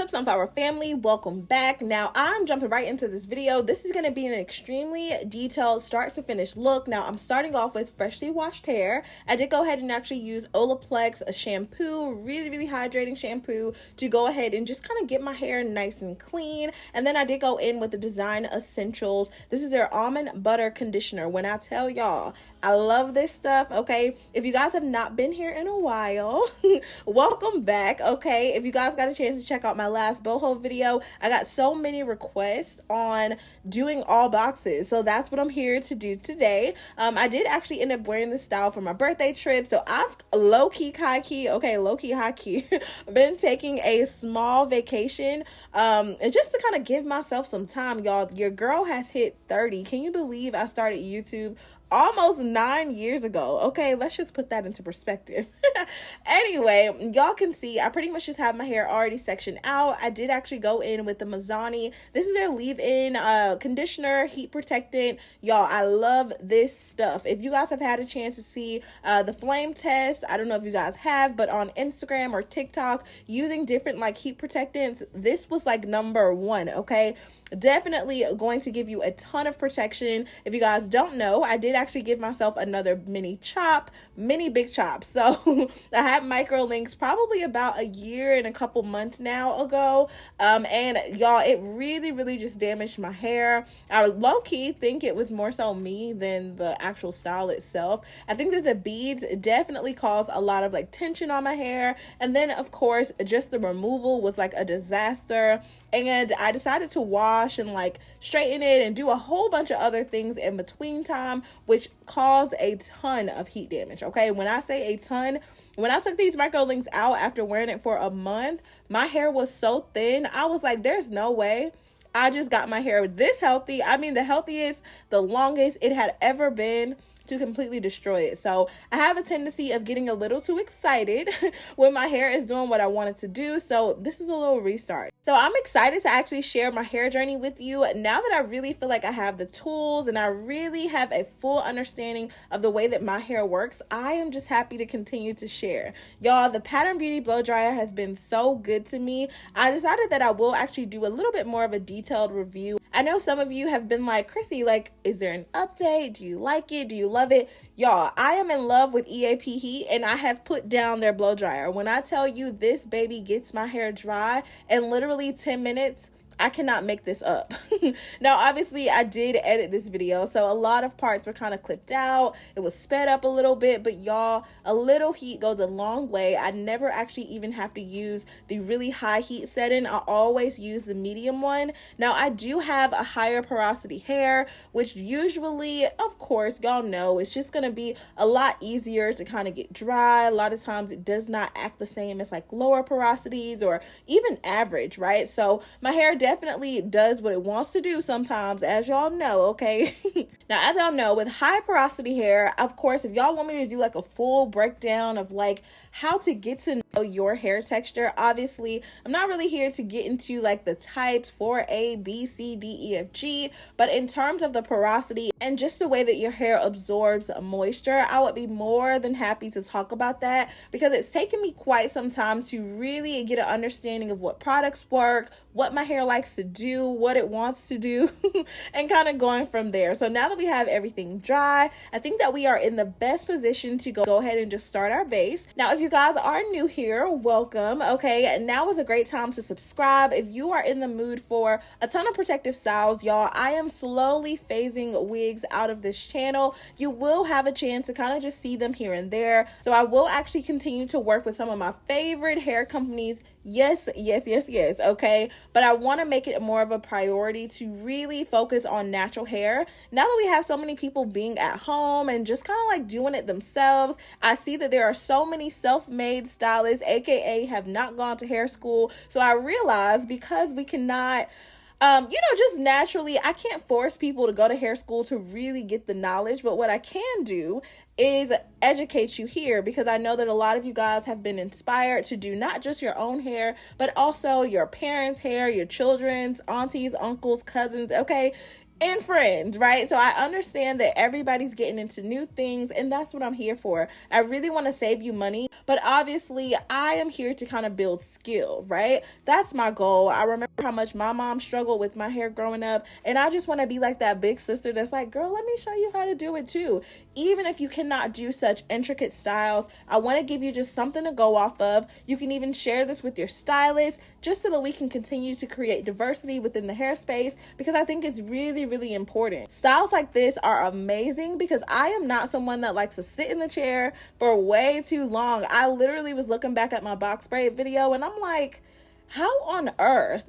up, Sunflower family? Welcome back. Now I'm jumping right into this video. This is going to be an extremely detailed start to finish look. Now I'm starting off with freshly washed hair. I did go ahead and actually use Olaplex, a shampoo, really hydrating shampoo, to go ahead and just kind of get my hair nice and clean. And then I did go in with the Design Essentials. This is their almond butter conditioner. When I tell y'all, I love this stuff. Okay, if you guys have not been here in a while, welcome back. Okay, if you guys got a chance to check out my last boho video, I got so many requests on doing all boxes, so that's what I'm here to do today. I did actually end up wearing this style for my birthday trip, so I've low-key, high-key, okay, low-key, high-key, been taking a small vacation, and just to kind of give myself some time, y'all. Your girl has hit 30. Can you believe I started YouTube almost 9 years ago? Okay, let's just put that into perspective. Anyway, y'all can see I pretty much just have my hair already sectioned out. I did actually go in with the Mazzani. This is their leave-in conditioner, heat protectant. Y'all, I love this stuff. If you guys have had a chance to see the flame test, I don't know if you guys have, but on Instagram or TikTok, using different like heat protectants, this was like #1. Okay, definitely going to give you a ton of protection. If you guys don't know, I did actually give myself another mini big chop. So I had micro links probably about a year and a couple months now ago, and y'all, it really just damaged my hair. I low-key think it was more so me than the actual style itself. I think that the beads definitely caused a lot of like tension on my hair, and then of course just the removal was like a disaster, and I decided to wash and like straighten it and do a whole bunch of other things in between time, which caused a ton of heat damage. Okay, when I say a ton, when I took these micro links out after wearing it for a month, my hair was so thin. I was like, there's no way I just got my hair this healthy. I mean, the healthiest, the longest it had ever been, to completely destroy it. So I have a tendency of getting a little too excited when my hair is doing what I want it to do. So this is a little restart. So I'm excited to actually share my hair journey with you now that I really feel like I have the tools and I really have a full understanding of the way that my hair works. I am just happy to continue to share. Y'all, the Pattern Beauty blow dryer has been so good to me. I decided that I will actually do a little bit more of a detailed review. I know some of you have been like, Chrissy, like, is there an update? Do you like it? Do you love it? Y'all, I am in love with EAP Heat, and I have put down their blow dryer. When I tell you this baby gets my hair dry in literally 10 minutes, I cannot make this up. Now, obviously, I did edit this video, so a lot of parts were kind of clipped out. It was sped up a little bit, but y'all, a little heat goes a long way. I never actually even have to use the really high heat setting. I always use the medium one. Now, I do have a higher porosity hair, which usually, of course, y'all know, it's just going to be a lot easier to kind of get dry. A lot of times, it does not act the same as like lower porosities or even average, right? So my hair definitely does what it wants to do sometimes, as y'all know. Okay. Now, as y'all know, with high porosity hair, of course, if y'all want me to do like a full breakdown of like how to get to know your hair texture, obviously I'm not really here to get into like the types for A, B, C, D, E, F, G, but in terms of the porosity and just the way that your hair absorbs moisture, I would be more than happy to talk about that, because it's taken me quite some time to really get an understanding of what products work, what my hair likes to do, what it wants to do, and kind of going from there. So now that we have everything dry, I think that we are in the best position to go ahead and just start our base. Now, if you guys are new here, welcome. Okay, now is a great time to subscribe if you are in the mood for a ton of protective styles. Y'all, I am slowly phasing wigs out of this channel. You will have a chance to kind of just see them here and there. So I will actually continue to work with some of my favorite hair companies. Yes. Okay, but I want to make it more of a priority to really focus on natural hair. Now that we have so many people being at home and just kind of like doing it themselves, I see that there are so many self-made stylists, aka have not gone to hair school. So I realized, because we cannot just naturally, I can't force people to go to hair school to really get the knowledge, but what I can do is educate you here, because I know that a lot of you guys have been inspired to do not just your own hair, but also your parents' hair, your children's, aunties, uncles, cousins. Okay, and friends, right? So I understand that everybody's getting into new things, and that's what I'm here for. I really want to save you money, but obviously I am here to kind of build skill, right? That's my goal. I remember how much my mom struggled with my hair growing up, and I just want to be like that big sister that's like, girl, let me show you how to do it too. Even if you cannot do such intricate styles, I want to give you just something to go off of. You can even share this with your stylist just so that we can continue to create diversity within the hair space, because I think it's really important. Styles like this are amazing because I am not someone that likes to sit in the chair for way too long. I literally was looking back at my box braid video and I'm like, how on earth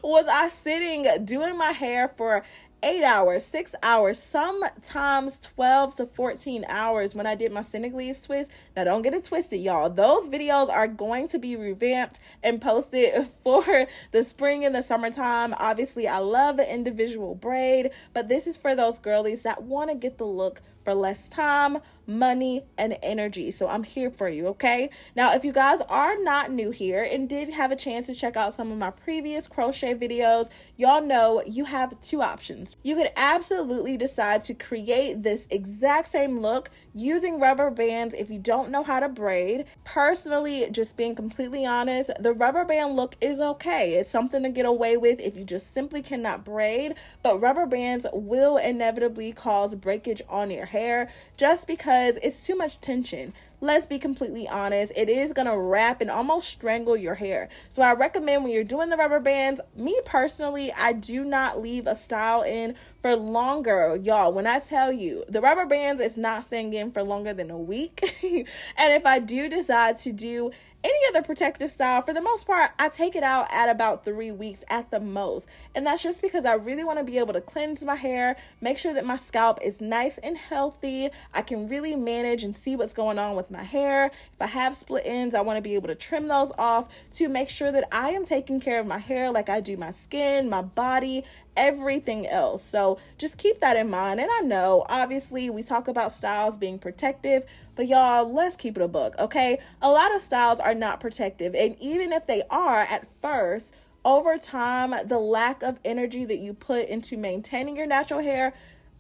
was I sitting doing my hair for 8 hours, 6 hours, sometimes 12 to 14 hours when I did my Senegalese twist? Now, don't get it twisted, y'all. Those videos are going to be revamped and posted for the spring and the summertime. Obviously, I love the individual braid, but this is for those girlies that want to get the look for less time, money, and energy. So I'm here for you, okay? Now, if you guys are not new here and did have a chance to check out some of my previous crochet videos, y'all know you have two options. You could absolutely decide to create this exact same look using rubber bands if you don't know how to braid. Personally, just being completely honest, the rubber band look is okay. It's something to get away with if you just simply cannot braid, but rubber bands will inevitably cause breakage on your hair just because it's too much tension. Let's be completely honest, it is going to wrap and almost strangle your hair. So I recommend when you're doing the rubber bands, me personally, I do not leave a style in for longer. Y'all, when I tell you, the rubber bands is not staying in for longer than a week. And if I do decide to do any other protective style, for the most part, I take it out at about 3 weeks at the most. And that's just because I really want to be able to cleanse my hair, make sure that my scalp is nice and healthy. I can really manage and see what's going on with my hair. If I have split ends, I want to be able to trim those off to make sure that I am taking care of my hair like I do my skin, my body, everything else. So just keep that in mind. And I know, obviously, we talk about styles being protective, but y'all, let's keep it a buck, okay? A lot of styles are not protective, and even if they are at first, over time, the lack of energy that you put into maintaining your natural hair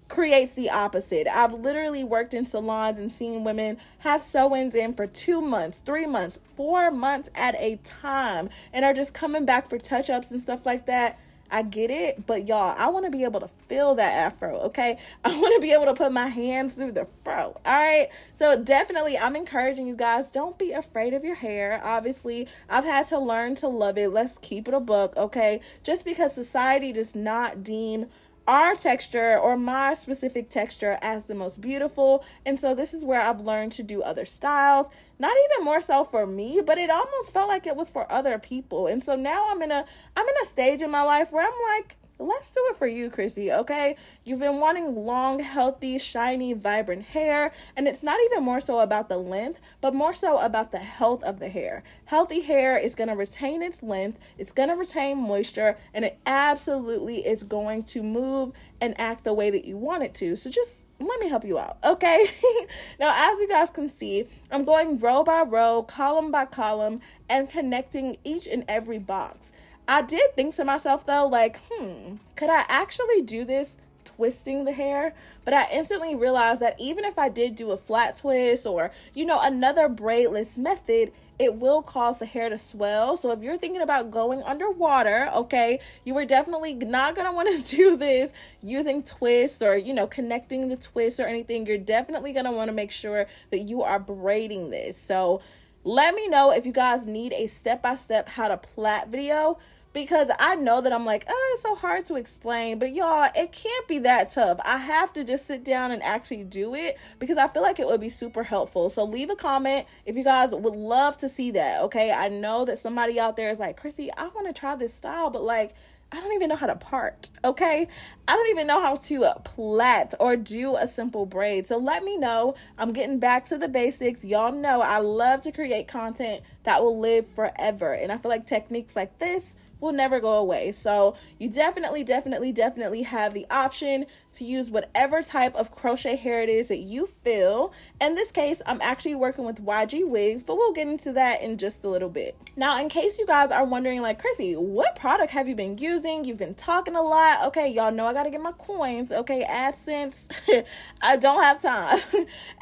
creates the opposite. I've literally worked in salons and seen women have sew-ins in for 2 months, 3 months, 4 months at a time, and are just coming back for touch-ups and stuff like that. I get it, but y'all, I want to be able to feel that afro, okay? I want to be able to put my hands through the fro, all right? So definitely, I'm encouraging you guys, don't be afraid of your hair. Obviously, I've had to learn to love it. Let's keep it a buck, okay? Just because society does not deem our texture or my specific texture as the most beautiful. And so this is where I've learned to do other styles, not even more so for me, but it almost felt like it was for other people. And so now I'm in a stage in my life where I'm like, let's do it for you, Chrissy, okay? You've been wanting long, healthy, shiny, vibrant hair, and it's not even more so about the length, but more so about the health of the hair. Healthy hair is going to retain its length, it's going to retain moisture, and it absolutely is going to move and act the way that you want it to. So just let me help you out, okay? Now, as you guys can see, I'm going row by row, column by column, and connecting each and every box. I did think to myself, though, like, could I actually do this twisting the hair? But I instantly realized that even if I did do a flat twist or, another braidless method, it will cause the hair to swell. So if you're thinking about going underwater, okay, you are definitely not going to want to do this using twists or, connecting the twist or anything. You're definitely going to want to make sure that you are braiding this. So let me know if you guys need a step-by-step how to plait video, because I know that I'm like, it's so hard to explain, but y'all, it can't be that tough. I have to just sit down and actually do it because I feel like it would be super helpful. So leave a comment if you guys would love to see that, okay? I know that somebody out there is like, Chrissy, I want to try this style, but like, I don't even know how to part, okay? I don't even know how to plait or do a simple braid. So let me know. I'm getting back to the basics. Y'all know I love to create content that will live forever. And I feel like techniques like this will never go away. So you definitely have the option to use whatever type of crochet hair it is that you feel. In this case, I'm actually working with YG Wigs, but we'll get into that in just a little bit. Now, in case you guys are wondering, like, Chrissy, what product have you been using? You've been talking a lot. Okay, y'all know I gotta get my coins. Okay, AdSense. I don't have time.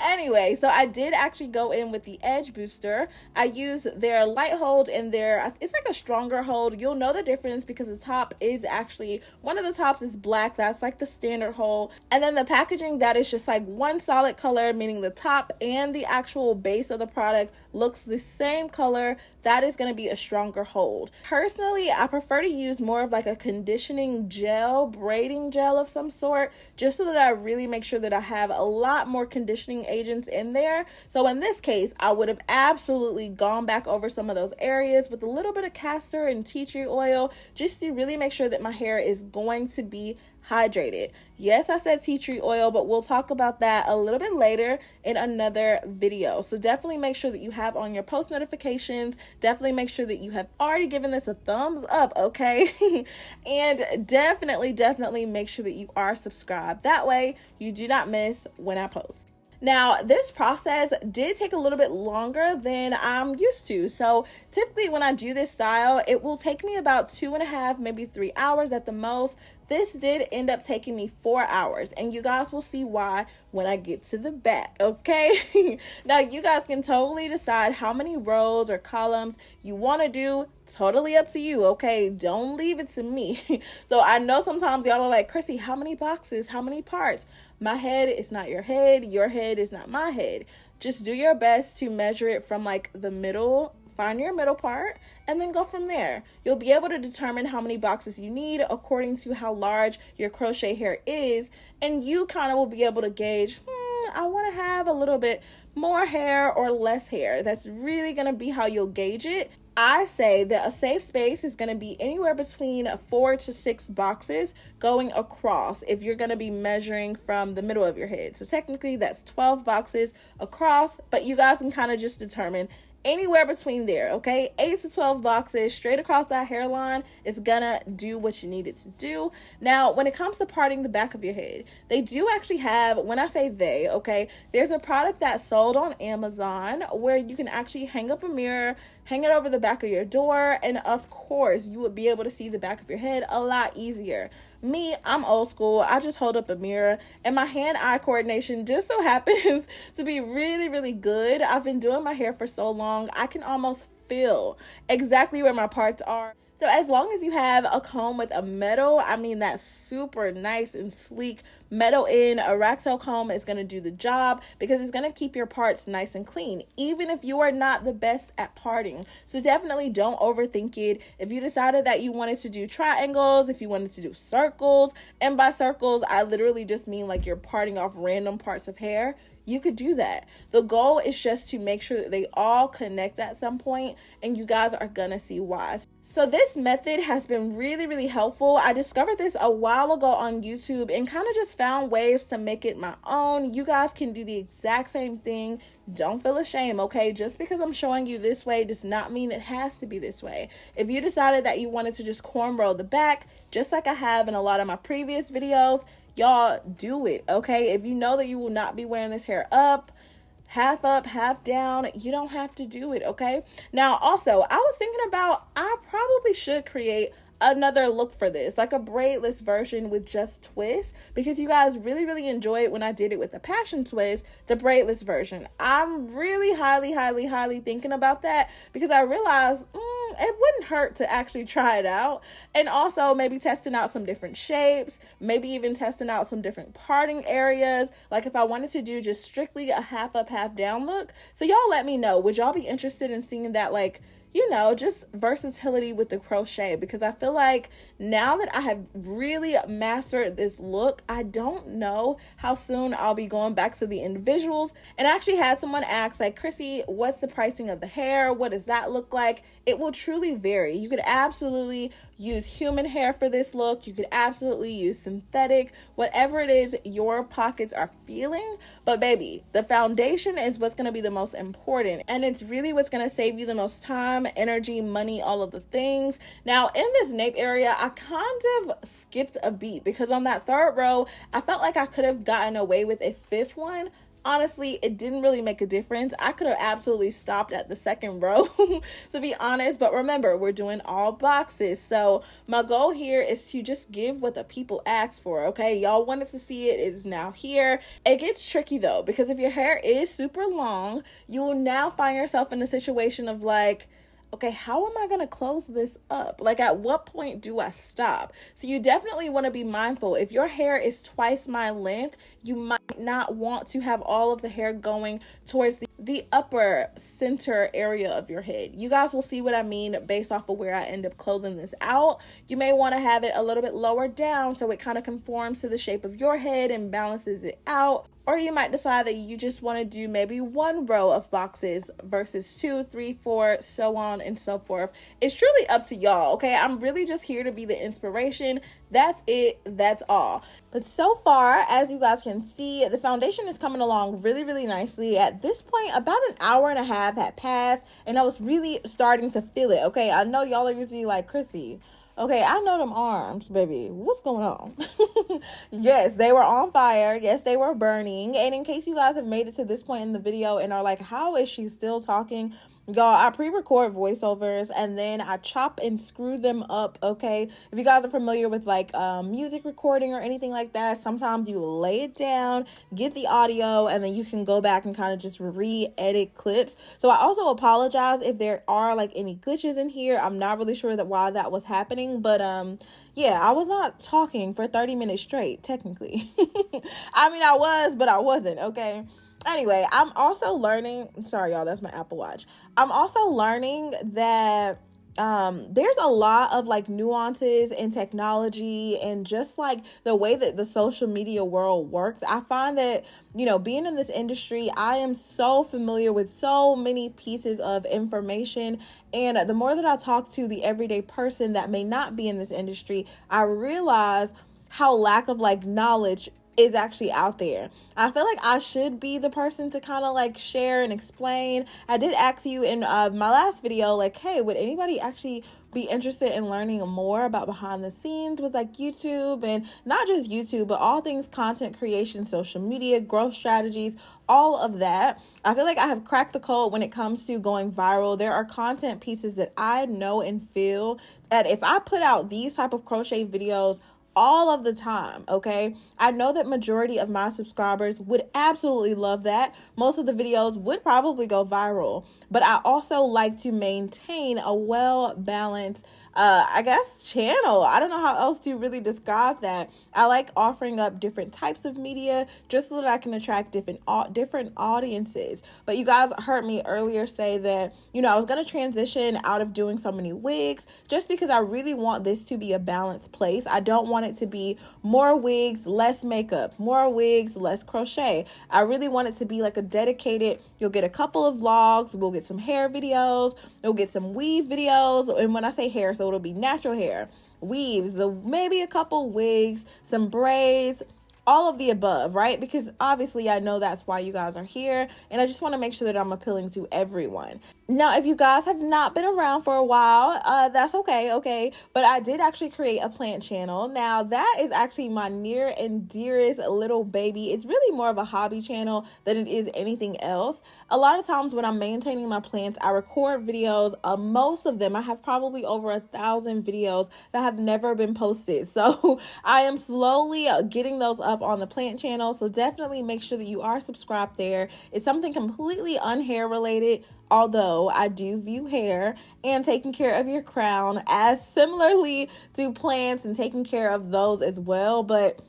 Anyway, so I did actually go in with the Edge Booster. I use their light hold and it's like a stronger hold. You'll know the difference because the top is actually, one of the tops is black. That's like the standard hold. And then the packaging, that is just like one solid color, meaning the top and the actual base of the product looks the same color. That is going to be a stronger hold. Personally, I prefer to use more of like a conditioning gel, braiding gel of some sort, just so that I really make sure that I have a lot more conditioning agents in there. So in this case, I would have absolutely gone back over some of those areas with a little bit of castor and tea tree oil, just to really make sure that my hair is going to be hydrated. Yes, I said tea tree oil, but we'll talk about that a little bit later in another video. So definitely make sure that you have on your post notifications. Definitely make sure that you have already given this a thumbs up, okay? And definitely make sure that you are subscribed. That way you do not miss when I post. Now, this process did take a little bit longer than I'm used to. So typically when I do this style, it will take me about 2.5, maybe 3 hours at the most. This did end up taking me 4 hours, and you guys will see why when I get to the back, okay? Now, you guys can totally decide how many rows or columns you want to do. Totally up to you, okay? Don't leave it to me. So I know sometimes y'all are like, Chrissy, how many boxes? How many parts? My head is not your head. Your head is not my head. Just do your best to measure it from like the middle. Find your middle part and then go from there. You'll be able to determine how many boxes you need according to how large your crochet hair is, and you kind of will be able to gauge, I want to have a little bit more hair or less hair. That's really going to be how you'll gauge it. I say that a safe space is going to be anywhere between 4 to 6 boxes going across if you're going to be measuring from the middle of your head. So technically that's 12 boxes across, but you guys can kind of just determine anywhere between there, okay? 8 to 12 boxes straight across that hairline is gonna do what you need it to do. Now, when it comes to parting the back of your head, they do actually have, when I say they, okay, there's a product that's sold on Amazon where you can actually hang up a mirror, hang it over the back of your door, and of course, you would be able to see the back of your head a lot easier. Me, I'm old school. I just hold up a mirror, and my hand-eye coordination just so happens to be really good. I've been doing my hair for so long, I can almost feel exactly where my parts are. So as long as you have a comb with a metal, I mean that super nice and sleek metal in, a Racto comb is going to do the job because it's going to keep your parts nice and clean, even if you are not the best at parting. So definitely don't overthink it. If you decided that you wanted to do triangles, if you wanted to do circles, and by circles, I literally just mean like you're parting off random parts of hair, you could do that. The goal is just to make sure that they all connect at some point, and you guys are gonna see why. So this method has been really helpful. I discovered this a while ago on YouTube and kind of just found ways to make it my own. You guys can do the exact same thing. Don't feel ashamed, okay? Just because I'm showing you this way does not mean it has to be this way. If you decided that you wanted to just cornrow the back, just like I have in a lot of my previous videos, y'all do it, okay? If you know that you will not be wearing this hair up, half down, you don't have to do it, okay? Now, also, I was thinking about, I probably should create another look for this, like a braidless version with just twists, because you guys really enjoyed when I did it with the passion twist, the braidless version. I'm really highly thinking about that because I realized it wouldn't hurt to actually try it out, and also maybe testing out some different shapes, maybe even testing out some different parting areas, like if I wanted to do just strictly a half up half down look. So y'all let me know, would y'all be interested in seeing that, like, you know, just versatility with the crochet? Because I feel like now that I have really mastered this look, I don't know how soon I'll be going back to the individuals. And I actually had someone ask, like, Chrissy, what's the pricing of the hair? What does that look like? It will truly vary. You could absolutely use human hair for this look. You could absolutely use synthetic, whatever it is your pockets are feeling. But baby, the foundation is what's going to be the most important, and it's really what's going to save you the most time time, energy, money, all of the things. Now in this nape area, I kind of skipped a beat because on that third row, I felt like I could have gotten away with a fifth one. Honestly, it didn't really make a difference. I could have absolutely stopped at the second row, to be honest. But remember, we're doing all boxes. So my goal here is to just give what the people asked for, okay? Y'all wanted to see it. It's now here. It gets tricky, though, because if your hair is super long, you will now find yourself in a situation of like, okay, how am I going to close this up? Like, at what point do I stop? So you definitely want to be mindful. If your hair is twice my length, you might not want to have all of the hair going towards the upper center area of your head. You guys will see what I mean based off of where I end up closing this out. You may want to have it a little bit lower down so it kind of conforms to the shape of your head and balances it out. Or you might decide that you just want to do maybe one row of boxes versus 2, 3, 4, so on and so forth. It's truly up to y'all, okay? I'm really just here to be the inspiration. That's it. That's all. But so far, as you guys can see, the foundation is coming along really, really nicely. At this point, about an hour and a half had passed, and I was really starting to feel it, okay? I know y'all are usually like, Chrissy, okay, I know them arms, baby. What's going on? Yes, they were on fire. Yes, they were burning. And in case you guys have made it to this point in the video and are like, how is she still talking? Y'all, I pre-record voiceovers and then I chop and screw them up, okay? If you guys are familiar with like music recording or anything like that, sometimes you lay it down, get the audio, and then you can go back and kind of just re-edit clips. So I also apologize if there are like any glitches in here. I'm not really sure that why that was happening, but yeah, I was not talking for 30 minutes straight, technically. I mean, I was, but I wasn't, okay? Anyway, I'm also learning, sorry y'all, that's my Apple Watch. I'm also learning that there's a lot of like nuances in technology and just like the way that the social media world works. I find that, you know, being in this industry, I am so familiar with so many pieces of information. And the more that I talk to the everyday person that may not be in this industry, I realize how lack of like knowledge is actually out there. I feel like I should be the person to kind of like share and explain. I did ask you in my last video, like, hey, would anybody actually be interested in learning more about behind the scenes with like YouTube, and not just YouTube, but all things content creation, social media, growth strategies, all of that. I feel like I have cracked the code when it comes to going viral. There are content pieces that I know and feel that if I put out these type of crochet videos all of the time, okay, I know that majority of my subscribers would absolutely love that. Most of the videos would probably go viral, but I also like to maintain a well-balanced I guess channel. I don't know how else to really describe that. I like offering up different types of media just so that I can attract different audiences. But you guys heard me earlier say that, you know, I was going to transition out of doing so many wigs just because I really want this to be a balanced place. I don't want it to be more wigs, less makeup, more wigs, less crochet. I really want it to be like a dedicated, you'll get a couple of vlogs, we'll get some hair videos, we'll get some weave videos. And when I say hair, so it'll be natural hair, weaves, maybe a couple wigs, some braids, all of the above, right? Because obviously I know that's why you guys are here, and I just want to make sure that I'm appealing to everyone. Now, if you guys have not been around for a while, that's okay, but I did actually create a plant channel. Now, that is actually my near and dearest little baby. It's really more of a hobby channel than it is anything else. A lot of times when I'm maintaining my plants, I record videos. Most of them, I have probably over 1,000 videos that have never been posted. So I am slowly getting those up on the plant channel. So definitely make sure that you are subscribed there. It's something completely unhair related, although I do view hair and taking care of your crown as similarly to plants and taking care of those as well. But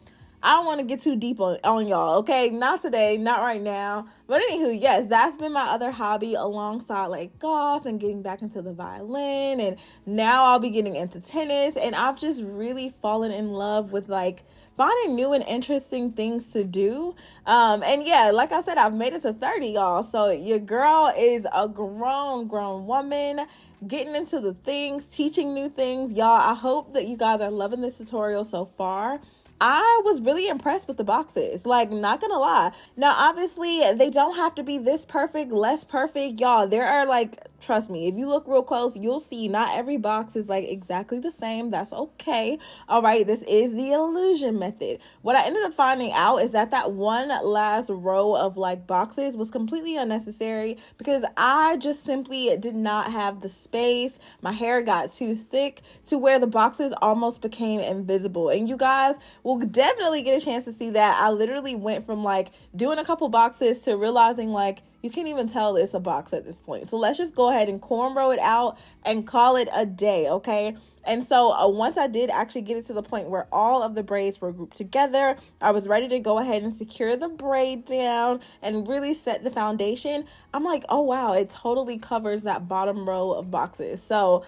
I don't want to get too deep on y'all, okay? Not today, not right now. But anywho, yes, that's been my other hobby alongside like golf and getting back into the violin. And now I'll be getting into tennis. And I've just really fallen in love with like finding new and interesting things to do. And yeah, like I said, I've made it to 30, y'all. So your girl is a grown woman getting into the things, teaching new things. Y'all, I hope that you guys are loving this tutorial so far. I was really impressed with the boxes, like, not gonna lie. Now, obviously, they don't have to be this perfect, less perfect. Y'all, there are like Trust me, if you look real close, you'll see not every box is like exactly the same. That's okay. All right, this is the illusion method. What I ended up finding out is that one last row of like boxes was completely unnecessary because I just simply did not have the space. My hair got too thick to where the boxes almost became invisible. And you guys will definitely get a chance to see that. I literally went from like doing a couple boxes to realizing like, you can't even tell it's a box at this point. So let's just go ahead and cornrow it out and call it a day, okay? And so once I did actually get it to the point where all of the braids were grouped together, I was ready to go ahead and secure the braid down and really set the foundation. I'm like, oh wow, it totally covers that bottom row of boxes. So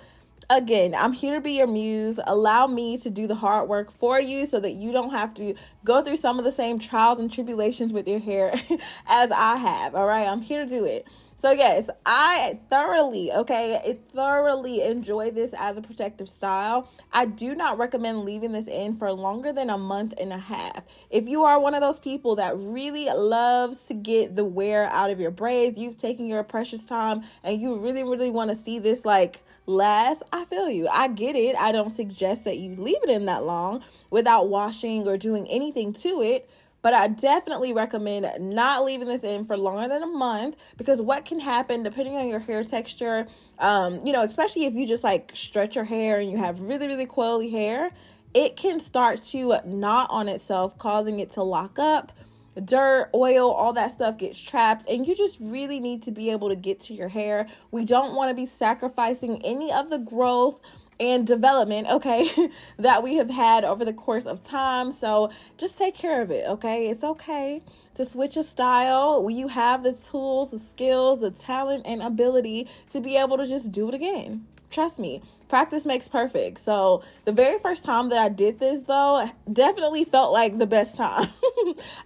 again, I'm here to be your muse. Allow me to do the hard work for you so that you don't have to go through some of the same trials and tribulations with your hair as I have. All right, I'm here to do it. So yes, I thoroughly enjoy this as a protective style. I do not recommend leaving this in for longer than a month and a half. If you are one of those people that really loves to get the wear out of your braids, you've taken your precious time and you really, really want to see this like last, I feel you. I get it. I don't suggest that you leave it in that long without washing or doing anything to it. But I definitely recommend not leaving this in for longer than a month because what can happen depending on your hair texture, especially if you just like stretch your hair and you have really, really coily hair, it can start to knot on itself, causing it to lock up. Dirt, oil, all that stuff gets trapped, and you just really need to be able to get to your hair. We don't want to be sacrificing any of the growth and development, okay, that we have had over the course of time. So just take care of it, okay? It's okay to switch a style when you have the tools, the skills, the talent, and ability to be able to just do it again. Trust me, practice makes perfect. So the very first time that I did this, though, definitely felt like the best time.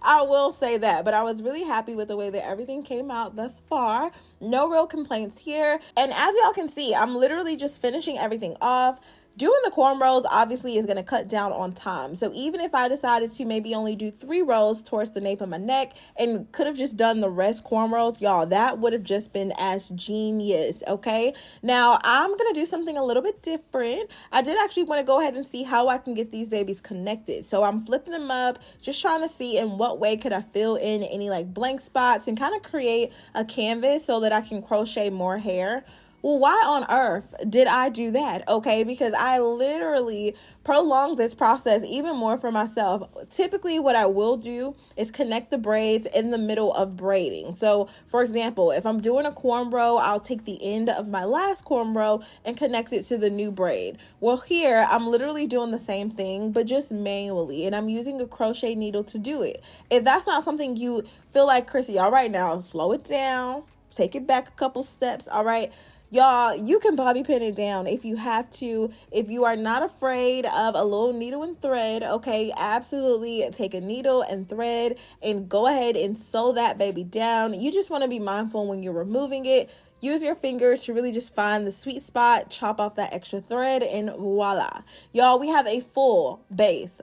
I will say that, but I was really happy with the way that everything came out thus far. No real complaints here. And as y'all can see, I'm literally just finishing everything off. Doing the cornrows obviously is going to cut down on time. So even if I decided to maybe only do 3 rows towards the nape of my neck and could have just done the rest cornrows, y'all, that would have just been as genius, okay? Now, I'm going to do something a little bit different. I did actually want to go ahead and see how I can get these babies connected. So I'm flipping them up, just trying to see in what way could I fill in any like blank spots and kind of create a canvas so that I can crochet more hair. Well, why on earth did I do that? Okay, because I literally prolonged this process even more for myself. Typically, what I will do is connect the braids in the middle of braiding. So, for example, if I'm doing a cornrow, I'll take the end of my last cornrow and connect it to the new braid. Well, here, I'm literally doing the same thing, but just manually, and I'm using a crochet needle to do it. If that's not something you feel like, Chrissy, all right, now, slow it down, take it back a couple steps, all right? Y'all, you can bobby pin it down if you have to. If you are not afraid of a little needle and thread, okay, absolutely take a needle and thread and go ahead and sew that baby down. You just want to be mindful when you're removing it. Use your fingers to really just find the sweet spot, chop off that extra thread, and voila. Y'all, we have a full base.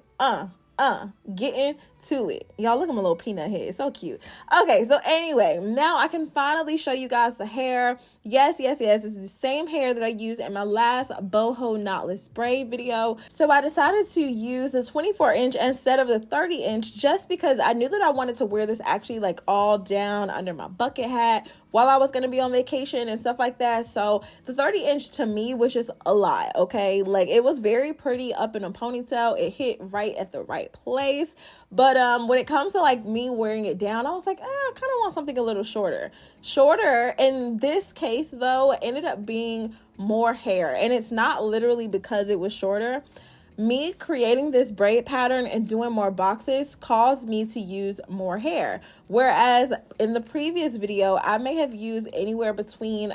Getting to it. Y'all, look at my little peanut head. It's so cute. Okay, so anyway, now I can finally show you guys the hair. Yes. This is the same hair that I used in my last boho knotless braid video. So I decided to use the 24-inch instead of the 30-inch just because I knew that I wanted to wear this actually like all down under my bucket hat while I was going to be on vacation and stuff like that. So the 30-inch to me was just a lot, okay? Like, it was very pretty up in a ponytail. It hit right at the right place. But when it comes to like me wearing it down, I was like, I kind of want something a little shorter. Shorter in this case, though, ended up being more hair. And it's not literally because it was shorter. Me creating this braid pattern and doing more boxes caused me to use more hair. Whereas in the previous video, I may have used anywhere between,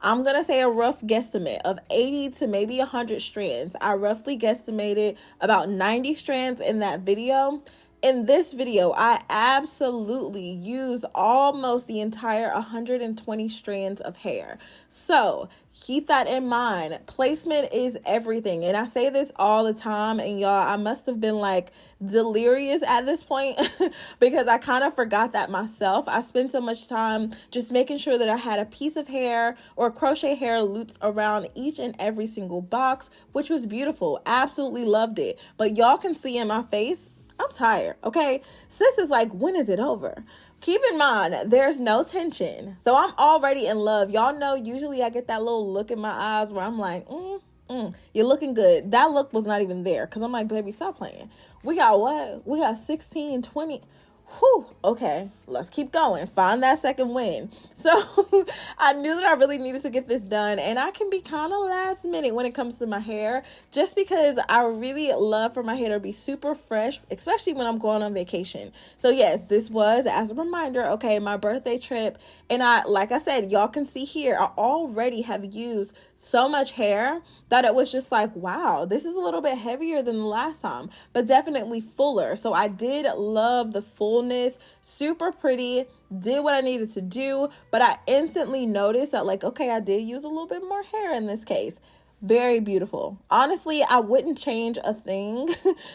I'm going to say a rough guesstimate of 80 to maybe 100 strands. I roughly guesstimated about 90 strands in that video. In this video, I absolutely use almost the entire 120 strands of hair. So keep that in mind. Placement is everything. And I say this all the time, and y'all, I must have been like delirious at this point because I kind of forgot that myself. I spent so much time just making sure that I had a piece of hair or crochet hair looped around each and every single box, which was beautiful. Absolutely loved it. But y'all can see in my face, I'm tired, okay? Sis is like, when is it over? Keep in mind, there's no tension. So I'm already in love. Y'all know, usually I get that little look in my eyes where I'm like, you're looking good. That look was not even there because I'm like, baby, stop playing. We got what? We got 16, 20. Whew, okay, let's keep going. Find that second win. So I knew that I really needed to get this done, and I can be kind of last minute when it comes to my hair, just because I really love for my hair to be super fresh, especially when I'm going on vacation. So yes, this was, as a reminder, okay, my birthday trip, and like I said, y'all can see here, I already have used so much hair that it was just like, wow, this is a little bit heavier than the last time, but definitely fuller. So I did love the fullness, super pretty, did what I needed to do, but I instantly noticed that, like, okay, I did use a little bit more hair in this case. Very beautiful. Honestly, I wouldn't change a thing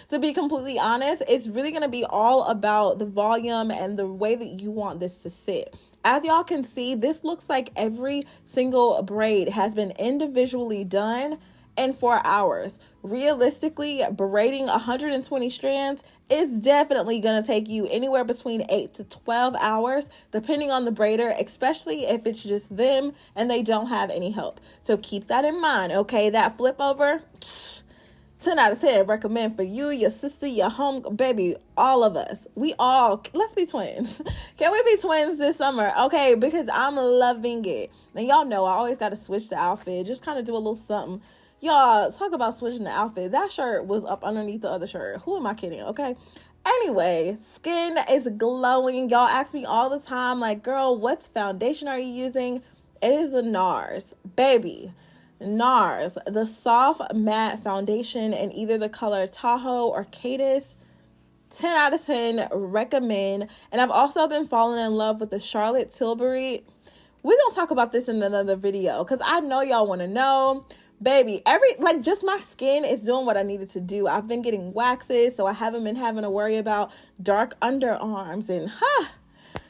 to be completely honest. It's really going to be all about the volume and the way that you want this to sit. As y'all can see, this looks like every single braid has been individually done in 4 hours. Realistically, braiding 120 strands is definitely going to take you anywhere between 8 to 12 hours, depending on the braider, especially if it's just them and they don't have any help. So keep that in mind, okay? That flip over, 10 out of 10 recommend for you, your sister, your home, baby, all of us. We all, let's be twins. Can we be twins this summer? Okay, because I'm loving it. And y'all know I always got to switch the outfit, just kind of do a little something. Y'all, talk about switching the outfit. That shirt was up underneath the other shirt. Who am I kidding? Okay. Anyway, skin is glowing. Y'all ask me all the time, like, girl, what foundation are you using? It is the NARS. Baby, NARS, the soft matte foundation in either the color Tahoe or Cadis. 10 out of 10 recommend. And I've also been falling in love with the Charlotte Tilbury. We're going to talk about this in another video because I know y'all want to know. Baby, just my skin is doing what I needed to do. I've been getting waxes, so I haven't been having to worry about dark underarms. And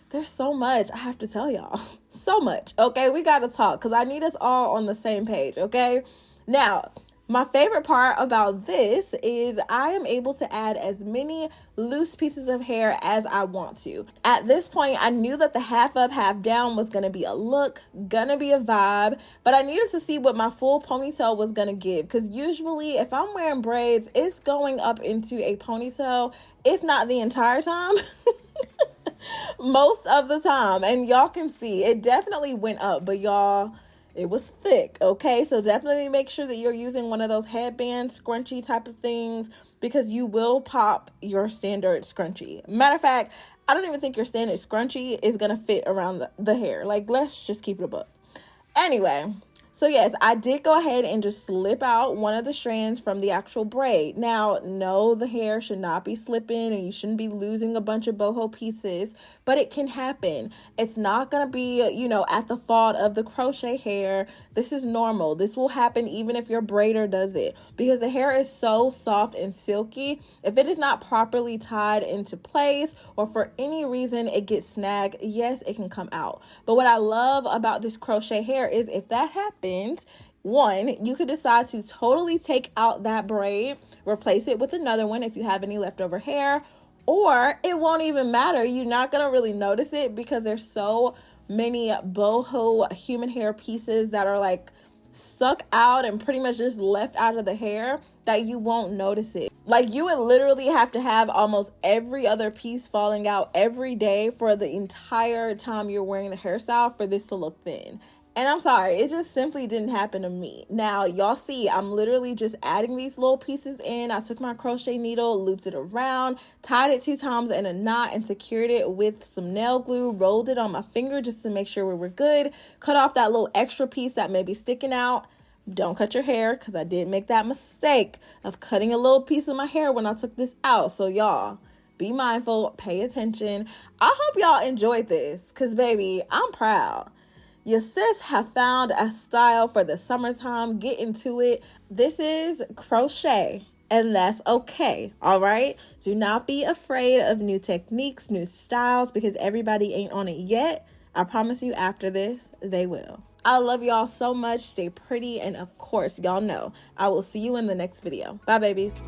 there's so much I have to tell y'all. So much. Okay, we got to talk because I need us all on the same page. Okay, now, my favorite part about this is I am able to add as many loose pieces of hair as I want to. At this point, I knew that the half up, half down was going to be a look, gonna be a vibe, but I needed to see what my full ponytail was going to give, because usually if I'm wearing braids, it's going up into a ponytail, if not the entire time. Most of the time. And y'all can see it definitely went up, but y'all, it was thick, okay? So definitely make sure that you're using one of those headband scrunchy type of things, because you will pop your standard scrunchie. Matter of fact, I don't even think your standard scrunchie is going to fit around the hair. Like, let's just keep it a buck. Anyway, so yes, I did go ahead and just slip out one of the strands from the actual braid. Now, no, the hair should not be slipping and you shouldn't be losing a bunch of boho pieces, but it can happen. It's not going to be, at the fault of the crochet hair. This is normal. This will happen even if your braider does it, because the hair is so soft and silky. If it is not properly tied into place or for any reason it gets snagged, yes, it can come out. But what I love about this crochet hair is if that happens, one, you could decide to totally take out that braid, replace it with another one if you have any leftover hair, or it won't even matter. You're not going to really notice it because there's so many boho human hair pieces that are like stuck out and pretty much just left out of the hair that you won't notice it. Like, you would literally have to have almost every other piece falling out every day for the entire time you're wearing the hairstyle for this to look thin. And I'm sorry, it just simply didn't happen to me. Now, y'all see, I'm literally just adding these little pieces in. I took my crochet needle, looped it around, tied it 2 times in a knot, and secured it with some nail glue, rolled it on my finger just to make sure we were good, cut off that little extra piece that may be sticking out. Don't cut your hair, because I did make that mistake of cutting a little piece of my hair when I took this out. So y'all, Be mindful, pay attention. I hope y'all enjoyed this because, baby, I'm proud. Your sis have found a style for the summertime. Get into it. This is crochet, and that's okay, all right? Do not be afraid of new techniques, new styles, because everybody ain't on it yet. I promise you after this, they will. I love y'all so much. Stay pretty, and of course, y'all know I will see you in the next video. Bye, babies.